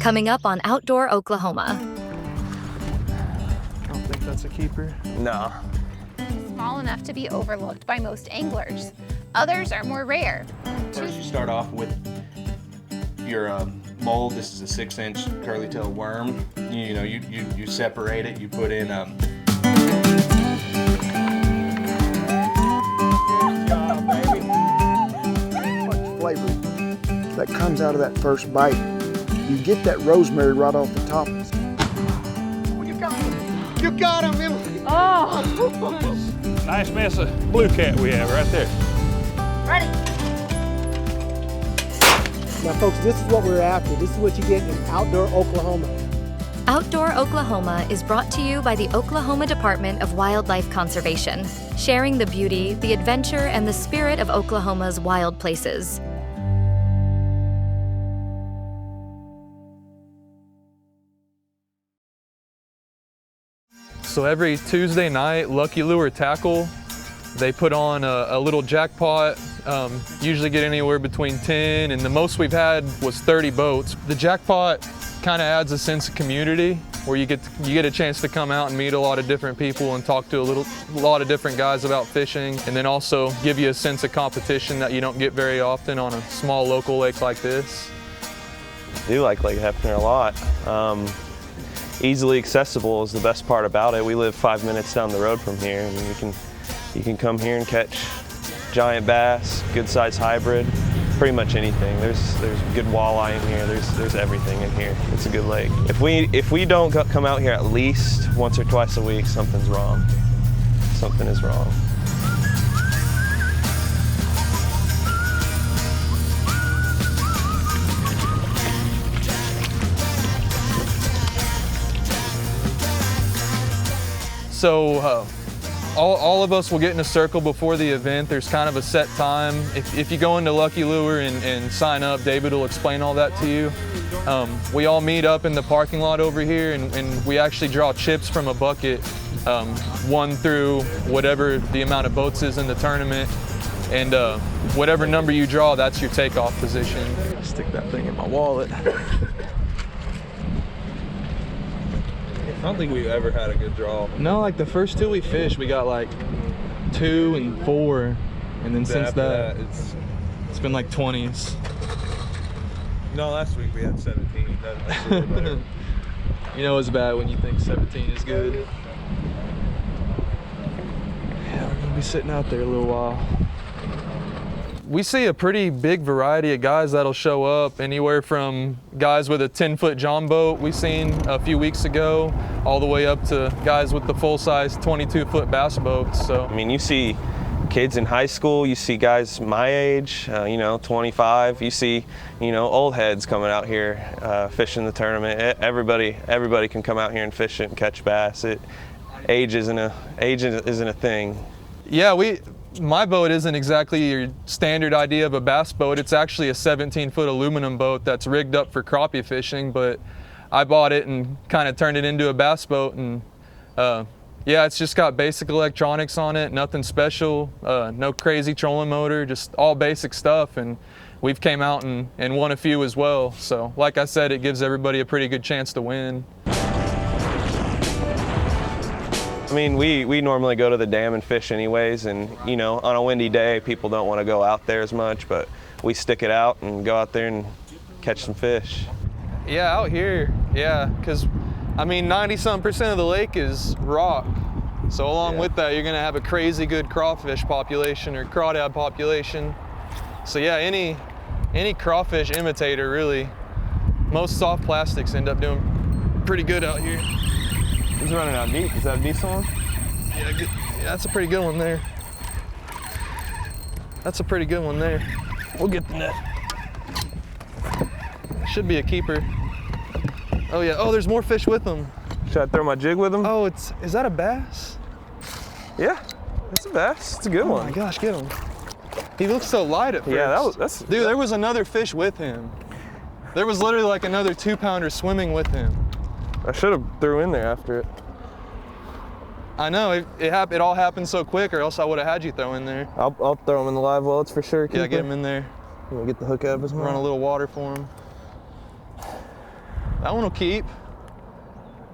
coming up on Outdoor Oklahoma. I don't think that's a keeper. No. Small enough to be overlooked by most anglers. Others are more rare. First you start off with your mold. This is a 6-inch curly tail worm. You separate it, you put in flavor that comes out of that first bite. You get that rosemary right off the top. Oh, you got him! You got him, Emily! Oh! Nice mess of blue cat we have right there. Ready. Now folks, this is what we're after. This is what you get in Outdoor Oklahoma. Outdoor Oklahoma is brought to you by the Oklahoma Department of Wildlife Conservation, sharing the beauty, the adventure, and the spirit of Oklahoma's wild places. So every Tuesday night, Lucky Lure Tackle, they put on a little jackpot. Usually get anywhere between 10 and the most we've had was 30 boats. The jackpot kind of adds a sense of community where you get a chance to come out and meet a lot of different people and talk to a lot of different guys about fishing, and then also give you a sense of competition that you don't get very often on a small local lake like this. I do like Lake Hefner a lot. Easily accessible is the best part about it. We live 5 minutes down the road from here, and you can come here and catch giant bass, good size hybrid, pretty much anything. There's good walleye in here. There's everything in here. It's a good lake. If we don't come out here at least once or twice a week, something's wrong. Something is wrong. So all of us will get in a circle before the event. There's kind of a set time. If you go into Lucky Lure and sign up, David will explain all that to you. We all meet up in the parking lot over here, and we actually draw chips from a bucket, 1 through whatever the amount of boats is in the tournament. And whatever number you draw, that's your takeoff position. Stick that thing in my wallet. I don't think we've ever had a good draw. No, like the first 2 we fished, we got like 2 and 4, and then since that it's been like 20s. No, last week we had 17. That's a little better. You know it's bad when you think 17 is good. Yeah, we're gonna be sitting out there a little while. We see a pretty big variety of guys that'll show up, anywhere from guys with a 10-foot John boat we seen a few weeks ago, all the way up to guys with the full-size 22-foot bass boats. So I mean, you see kids in high school, you see guys my age, 25, you see, old heads coming out here fishing the tournament. Everybody can come out here and fish it and catch bass. Age isn't a thing. Yeah, my boat isn't exactly your standard idea of a bass boat. It's actually a 17-foot aluminum boat that's rigged up for crappie fishing, but I bought it and kind of turned it into a bass boat. And yeah, it's just got basic electronics on it, nothing special, no crazy trolling motor, just all basic stuff. And we've came out and won a few as well. So like I said, it gives everybody a pretty good chance to win. I mean, we normally go to the dam and fish anyways, and on a windy day, people don't want to go out there as much, but we stick it out and go out there and catch some fish. Yeah, out here, yeah, because I mean, 90-some% of the lake is rock. So along with that, you're gonna have a crazy good crawfish population or crawdad population. So yeah, any crawfish imitator really. Most soft plastics end up doing pretty good out here. He's running out deep. Is that a decent one? Yeah, that's a pretty good one there. That's a pretty good one there. We'll get the net. Should be a keeper. Oh yeah, oh, there's more fish with them. Should I throw my jig with him? Oh, is that a bass? Yeah, it's a bass. It's a good one. Oh my gosh, get him. He looks so light at first. Yeah, that's... Dude, there was another fish with him. There was literally like another 2-pounder swimming with him. I should have threw in there after it. I know, it all happened so quick, or else I would have had you throw in there. I'll throw him in the live wells for sure. Yeah, get him in there. We'll get the hook out of his mouth. Run a little water for him. That one will keep.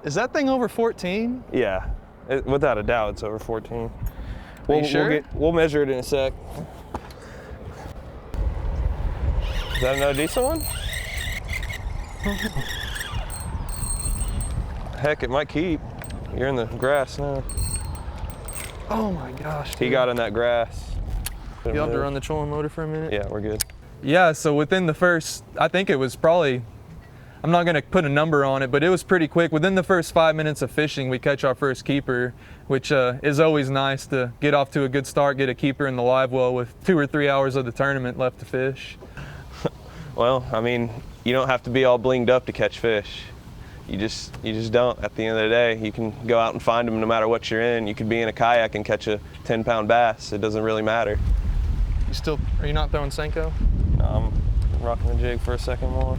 Is that thing over 14? Yeah, without a doubt, it's over 14. You sure? We'll measure it in a sec. Is that another decent one? Heck, it might keep. You're in the grass now. Oh my gosh. He got in that grass. You have to run the trolling motor for a minute? Yeah, we're good. Yeah, so within the first, I think it was probably, I'm not gonna put a number on it, but it was pretty quick. Within the first 5 minutes of fishing, we catch our first keeper, which is always nice to get off to a good start, get a keeper in the live well with 2 or 3 hours of the tournament left to fish. Well, I mean, you don't have to be all blinged up to catch fish. You just don't. At the end of the day, you can go out and find them no matter what you're in. You could be in a kayak and catch a 10-pound bass. It doesn't really matter. Are you not throwing Senko? No, I'm rocking the jig for a second more.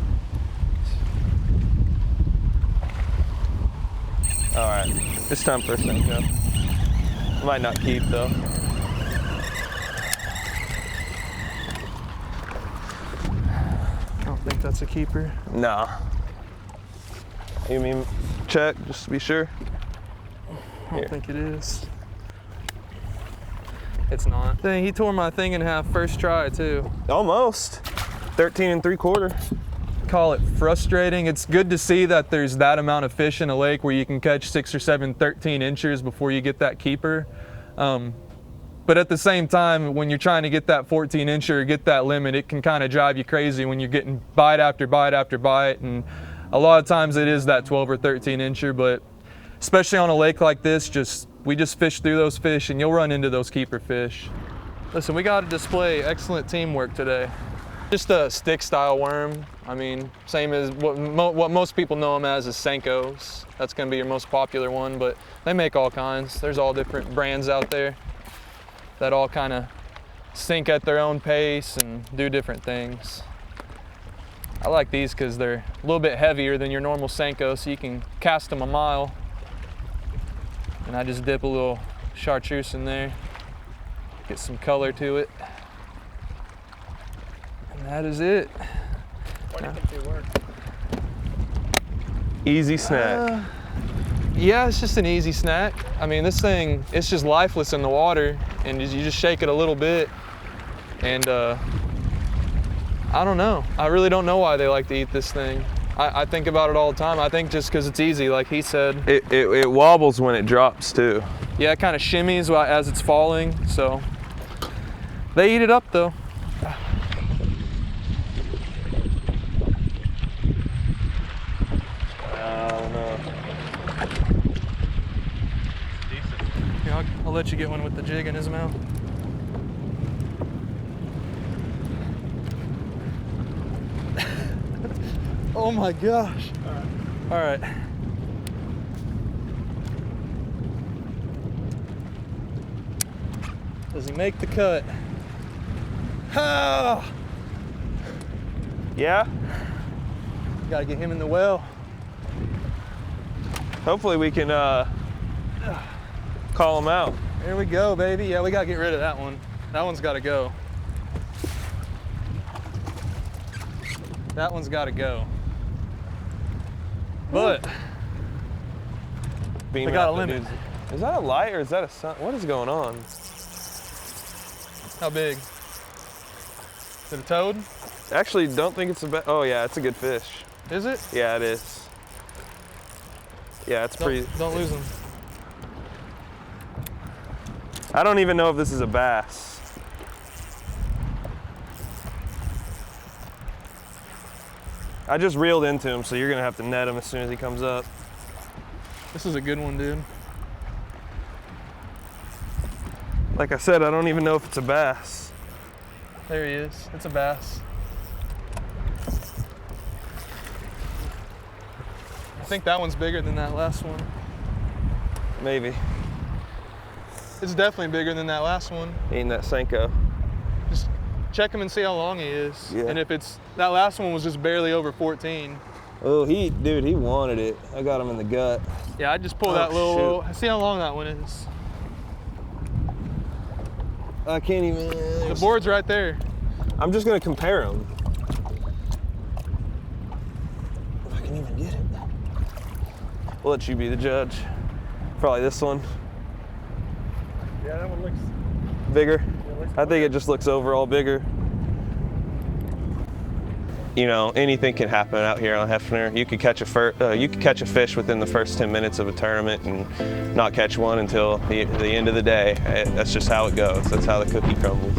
All right, it's time for a Senko. Might not keep though. I don't think that's a keeper. Nah. You mean check, just to be sure? I don't think it is. It's not. Dang, he tore my thing in half first try too. Almost. 13 3/4. Call it frustrating. It's good to see that there's that amount of fish in a lake where you can catch 6 or 7 13 inchers before you get that keeper. But at the same time, when you're trying to get that 14 incher or get that limit, it can kind of drive you crazy when you're getting bite after bite after bite. And a lot of times it is that 12 or 13 incher, but especially on a lake like this, we just fish through those fish and you'll run into those keeper fish. Listen, we got to display excellent teamwork today. Just a stick style worm. I mean, same as what most people know them as is Senkos. That's gonna be your most popular one, but they make all kinds. There's all different brands out there that all kind of sink at their own pace and do different things. I like these because they're a little bit heavier than your normal Senko, so you can cast them a mile. And I just dip a little chartreuse in there, get some color to it. And that is it. Why do you think they work? Easy snack. Yeah, it's just an easy snack. I mean, this thing, it's just lifeless in the water, and you just shake it a little bit, and I don't know. I really don't know why they like to eat this thing. I think about it all the time. I think just because it's easy, like he said. It wobbles when it drops too. Yeah, it kind of shimmies as it's falling, so. They eat it up though. Yeah, I'll let you get one with the jig in his mouth. Oh my gosh. All right. Does he make the cut? Oh! Yeah? Gotta get him in the well. Hopefully we can call him out. Here we go, baby. Yeah, we gotta get rid of that one. That one's gotta go. That one's gotta go. But we got a limit. Is that a light or is that a sun? What is going on? How big? Is it a toad? Actually, don't think it's a oh yeah, it's a good fish. Is it? Yeah, it is. Yeah, it's pretty. Don't lose them. I don't even know if this is a bass. I just reeled into him, so you're gonna have to net him as soon as he comes up. This is a good one, dude. Like I said, I don't even know if it's a bass. There he is. It's a bass. I think that one's bigger than that last one. Maybe. It's definitely bigger than that last one. Eating that Senko. Just check him and see how long he is. Yeah. And if that last one was just barely over 14. Oh, dude, he wanted it. I got him in the gut. Yeah, I just pulled that little, see how long that one is. I can't even. The board's right there. I'm just gonna compare them. If I can even get it. We'll let you be the judge. Probably this one. Yeah, that one looks Bigger. I think it just looks overall bigger. You know, anything can happen out here on Hefner. You could catch a fish within the first 10 minutes of a tournament and not catch one until the end of the day. That's just how it goes. That's how the cookie crumbles.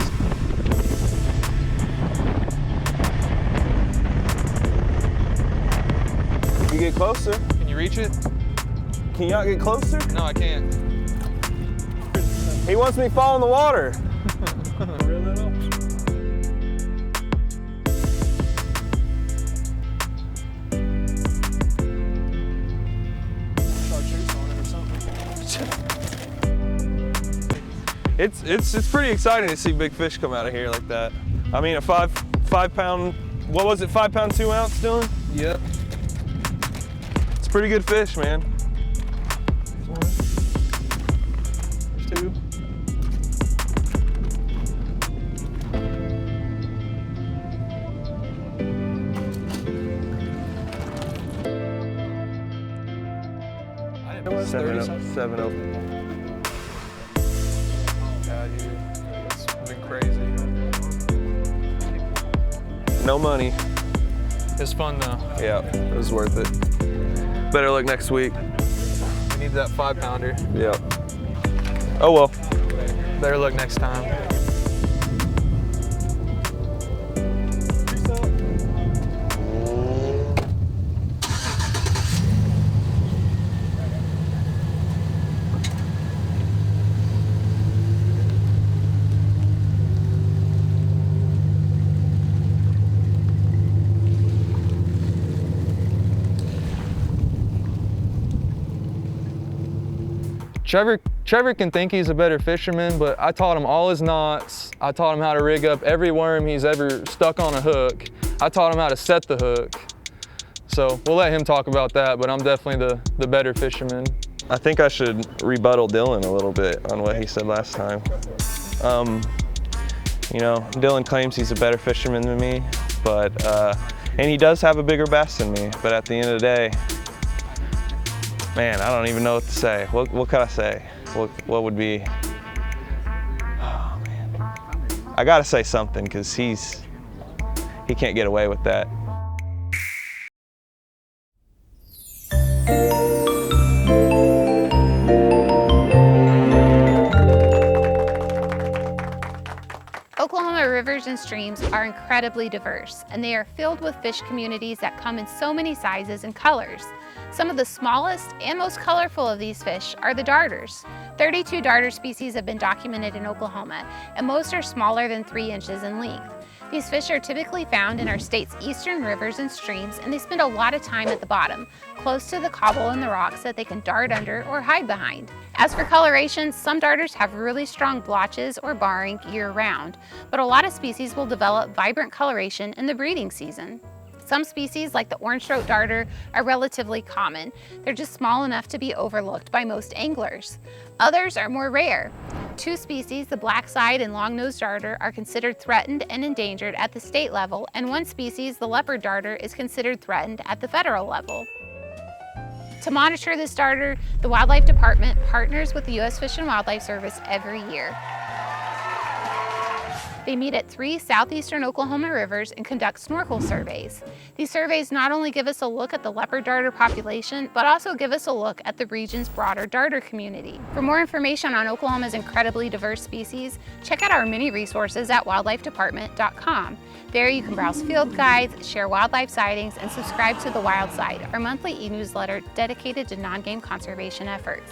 You get closer. Can you reach it? Can you not get closer? No, I can't. He wants me to fall in the water. real little. It's pretty exciting to see big fish come out of here like that. I mean, a five pound, what was it, 5 pound 2 ounce, Dylan? Yep. It's a pretty good fish, man. There's 2. I didn't know it was 30 something. 7 open. Yeah, dude. It's been crazy. No money. It's fun though. Yeah, it was worth it. Better luck next week. We need that 5 pounder. Yeah. Oh well. Better luck next time. Trevor can think he's a better fisherman, but I taught him all his knots. I taught him how to rig up every worm he's ever stuck on a hook. I taught him how to set the hook. So we'll let him talk about that, but I'm definitely the better fisherman. I think I should rebuttal Dylan a little bit on what he said last time. You know, Dylan claims he's a better fisherman than me, but and he does have a bigger bass than me, but at the end of the day, man, I don't even know what to say. What can I say? What would be? Oh man, I gotta say something because he can't get away with that. Oklahoma rivers and streams are incredibly diverse, and they are filled with fish communities that come in so many sizes and colors. Some of the smallest and most colorful of these fish are the darters. 32 darter species have been documented in Oklahoma, and most are smaller than 3 inches in length. These fish are typically found in our state's eastern rivers and streams, and they spend a lot of time at the bottom, close to the cobble and the rocks that they can dart under or hide behind. As for coloration, some darters have really strong blotches or barring year-round, but a lot of species will develop vibrant coloration in the breeding season. Some species, like the orange-throat darter, are relatively common. They're just small enough to be overlooked by most anglers. Others are more rare. 2 species, the black-side and long-nosed darter, are considered threatened and endangered at the state level, and 1 species, the leopard darter, is considered threatened at the federal level. To monitor this darter, the Wildlife Department partners with the U.S. Fish and Wildlife Service every year. They meet at 3 southeastern Oklahoma rivers and conduct snorkel surveys. These surveys not only give us a look at the leopard darter population, but also give us a look at the region's broader darter community. For more information on Oklahoma's incredibly diverse species, check out our many resources at wildlifedepartment.com. There you can browse field guides, share wildlife sightings, and subscribe to The Wild Side, our monthly e-newsletter dedicated to non-game conservation efforts.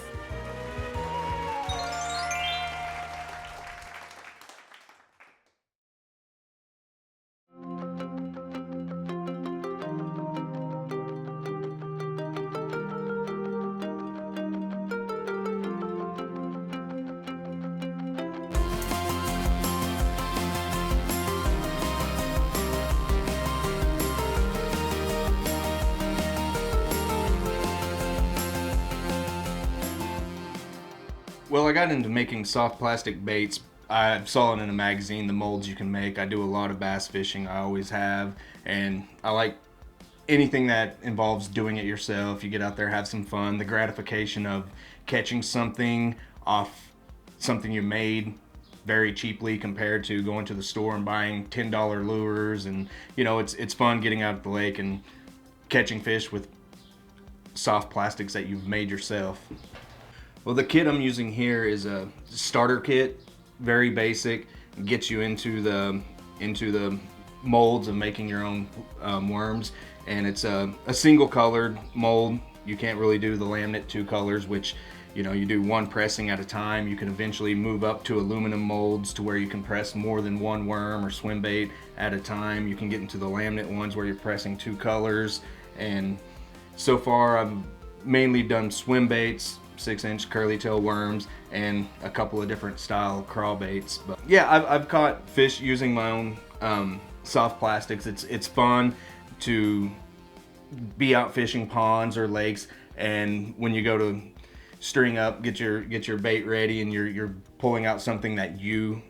Well, I got into making soft plastic baits. I saw it in a magazine, the molds you can make. I do a lot of bass fishing, I always have, and I like anything that involves doing it yourself, you get out there, have some fun, the gratification of catching something off something you made very cheaply compared to going to the store and buying $10 lures. And you know, it's fun getting out at the lake and catching fish with soft plastics that you've made yourself. Well, the kit I'm using here is a starter kit, very basic. It gets you into the molds of making your own worms, and it's a single colored mold. You can't really do the laminate 2 colors, which, you know, you do 1 pressing at a time. You can eventually move up to aluminum molds to where you can press more than 1 worm or swim bait at a time. You can get into the laminate ones where you're pressing 2 colors. And so far I've mainly done swim baits, 6-inch curly tail worms, and a couple of different style crawl baits. But yeah, I've caught fish using my own soft plastics. It's fun to be out fishing ponds or lakes, and when you go to string up, get your bait ready, and you're pulling out something that you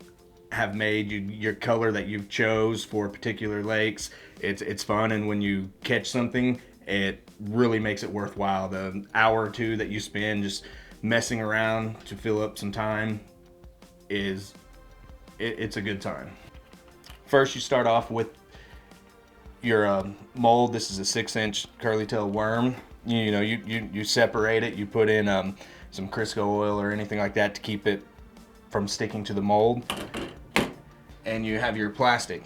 have made, your color that you've chose for particular lakes. It's fun, and when you catch something, it really makes it worthwhile. The hour or 2 that you spend just messing around to fill up some time it's a good time. First, you start off with your mold. This is a 6-inch curly tail worm. You know, you separate it. You put in some Crisco oil or anything like that to keep it from sticking to the mold. And you have your plastic.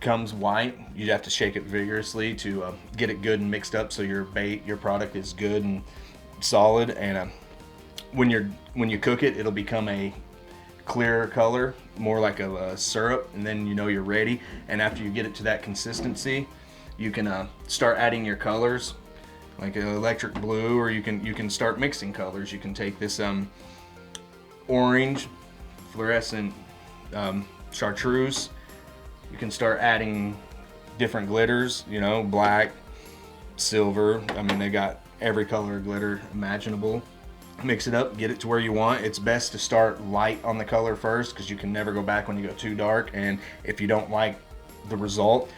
Comes white. You have to shake it vigorously to get it good and mixed up so your bait, your product is good and solid. And when you cook it, it'll become a clearer color, more like a syrup, and then you know you're ready. And after you get it to that consistency, you can start adding your colors, like an electric blue, or you can start mixing colors. You can take this orange fluorescent chartreuse. You can start adding different glitters, you know, black, silver. I mean, they got every color of glitter imaginable. Mix it up, get it to where you want. It's best to start light on the color first, because you can never go back when you go too dark. And if you don't like the result,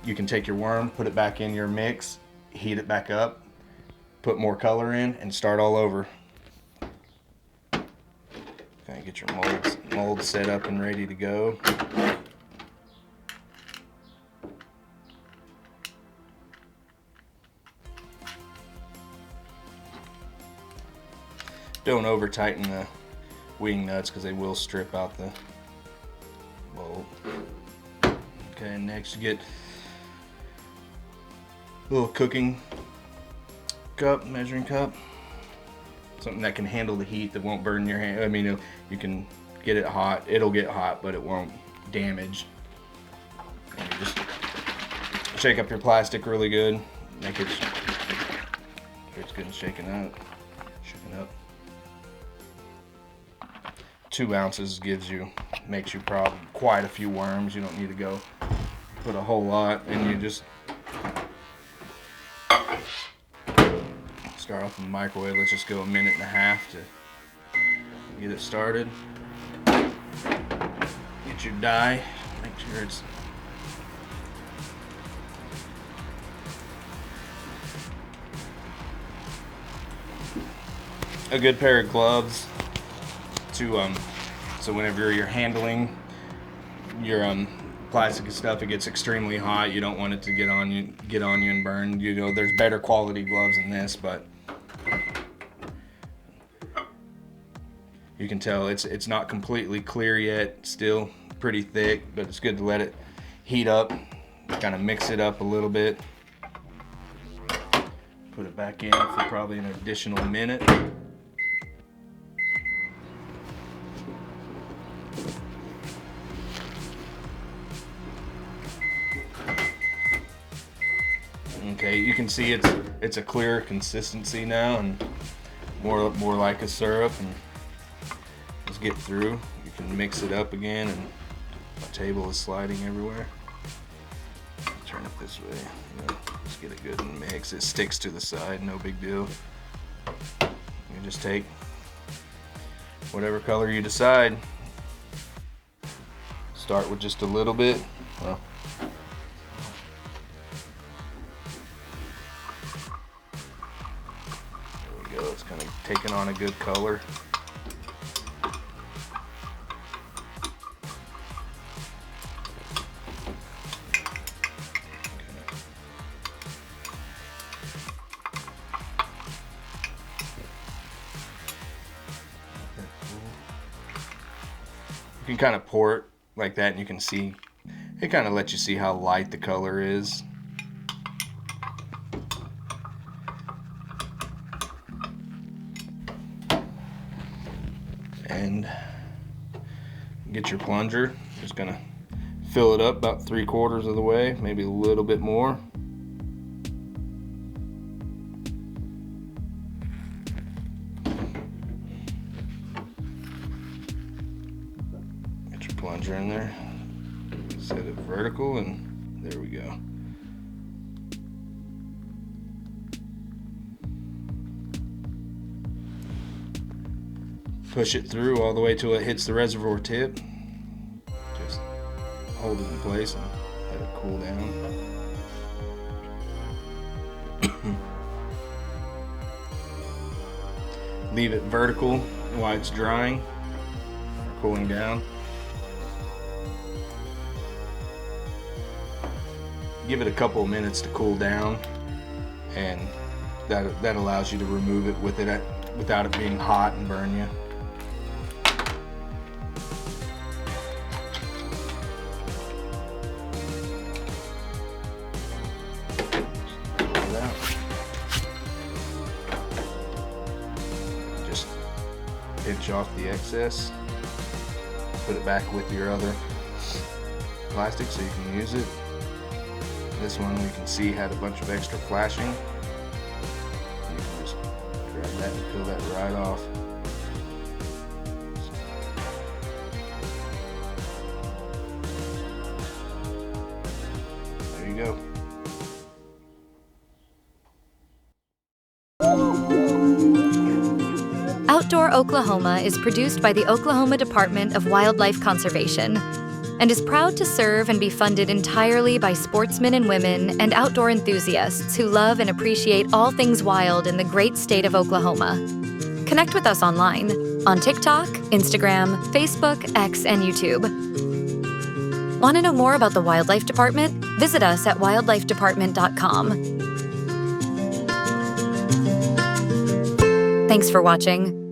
you can take your worm, put it back in your mix, heat it back up, put more color in, and start all over. Okay, get your molds set up and ready to go. Don't over tighten the wing nuts because they will strip out the mold. Okay, next you get a little cooking cup, measuring cup. Something that can handle the heat, that won't burn your hand. I mean, you can get it hot. It'll get hot, but it won't damage. And you just shake up your plastic really good. Make it sure it's good and shaken up. 2 ounces makes you probably quite a few worms. You don't need to go put a whole lot, and you just start off in the microwave. Let's just go 1.5 minutes to get it started. Get your dye, make sure it's a good pair of gloves to so whenever you're handling your plastic and stuff, it gets extremely hot. You don't want it to get on you and burn. You know, there's better quality gloves than this, but you can tell it's not completely clear yet. Still pretty thick, but it's good to let it heat up, kind of mix it up a little bit. Put it back in for probably an additional minute. Okay, you can see it's a clear consistency now, and more like a syrup. And let's get through. You can mix it up again, and my table is sliding everywhere. Turn it this way. Just get it good and mix. It sticks to the side, no big deal. You just take whatever color you decide. Start with just a little bit. Well, it's kind of taking on a good color. You can kind of pour it like that and you can see, it kind of lets you see how light the color is. And get your plunger, just gonna fill it up about 3/4 of the way, maybe a little bit more. Plunger in there, set it vertical, and there we go. Push it through all the way till it hits the reservoir tip. Just hold it in place and let it cool down. Leave it vertical while it's drying or cooling down. Give it a couple of minutes to cool down, and that allows you to remove it without it being hot and burn you. Pull it out. Just pinch off the excess, put it back with your other plastic so you can use it. This one we can see had a bunch of extra flashing. You can just grab that and peel that right off. There you go. Outdoor Oklahoma is produced by the Oklahoma Department of Wildlife Conservation and is proud to serve and be funded entirely by sportsmen and women and outdoor enthusiasts who love and appreciate all things wild in the great state of Oklahoma. Connect with us online on TikTok, Instagram, Facebook, X, and YouTube. Want to know more about the Wildlife Department? Visit us at wildlifedepartment.com. Thanks for watching.